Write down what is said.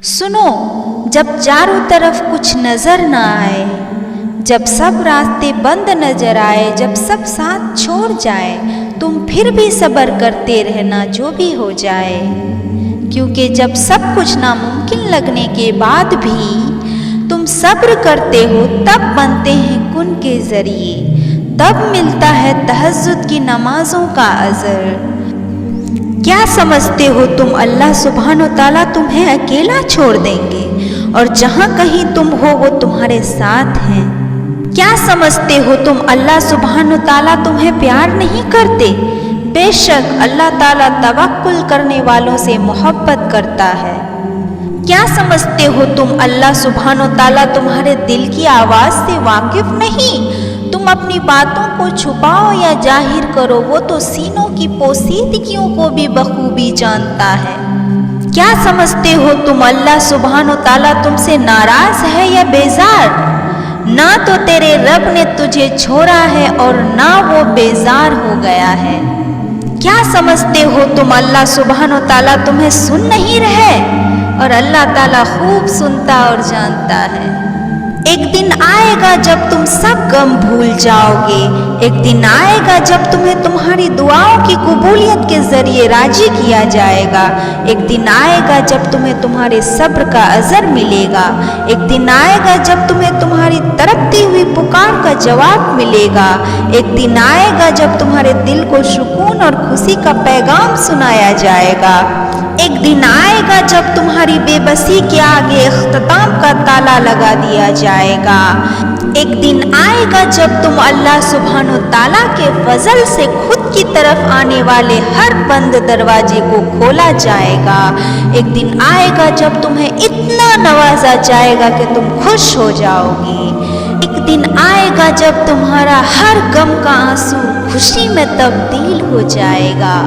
सुनो, जब चारों तरफ कुछ नजर न आए, जब सब रास्ते बंद नजर आए, जब सब साथ छोड़ जाए, तुम फिर भी सब्र करते रहना जो भी हो जाए। क्योंकि जब सब कुछ नामुमकिन लगने के बाद भी तुम सब्र करते हो, तब बनते हैं कुन के जरिए, तब मिलता है तहज्जुद की नमाजों का अजर। क्या समझते हो तुम अल्लाह सुब्हानो ताला तुम्हें अकेला छोड़ देंगे और जहां कहीं तुम हो वो तुम्हारे साथ हैं? क्या समझते हो तुम अल्लाह सुब्हानो ताला तुम्हें प्यार नहीं करते? बेशक अल्लाह ताला तवक्कुल करने वालों से मोहब्बत करता है। क्या समझते हो तुम अल्लाह सुब्हानो ताला तुम्हारे दिल की आवाज से वाकिफ नहीं? तुम अपनी बातों को छुपाओ या जाहिर करो, वो तो सीनों की पोशीदगियों को भी बखूबी जानता है। क्या समझते हो तुम अल्लाह सुब्हानो ताला तुमसे नाराज है या बेजार? ना तो तेरे रब ने तुझे छोड़ा है और ना वो बेजार हो गया है। क्या समझते हो तुम अल्लाह सुब्हानो ताला तुम्हें सुन नहीं रहे? और अल्लाह ताला खूब सुनता और जानता है। एक दिन आएगा जब तुम सब गम भूल जाओगे, एक दिन आएगा जब तुम्हें तुम्हारी दुआओं की कबूलियत के जरिए राजी किया जाएगा, एक दिन आएगा जब तुम्हें तुम्हारे सब्र का अजर मिलेगा, एक दिन आएगा जब तुम्हें तुम्हारी तड़पती हुई पुकार का जवाब मिलेगा, एक दिन आएगा जब तुम्हारे दिल को सुकून और खुशी का पैगाम सुनाया जाएगा, एक दिन आएगा जब तुम्हारी बेबसी के आगे इख्तिताम का ताला लगा दिया जाएगा, एक दिन आएगा जब तुम अल्लाह सुब्हानो ताला के फजल से खुद की तरफ आने वाले हर बंद दरवाजे को खोला जाएगा, एक दिन आएगा जब तुम्हें इतना नवाजा जाएगा कि तुम खुश हो जाओगी, एक दिन आएगा जब तुम्हारा हर गम का आंसू खुशी में तब्दील हो जाएगा।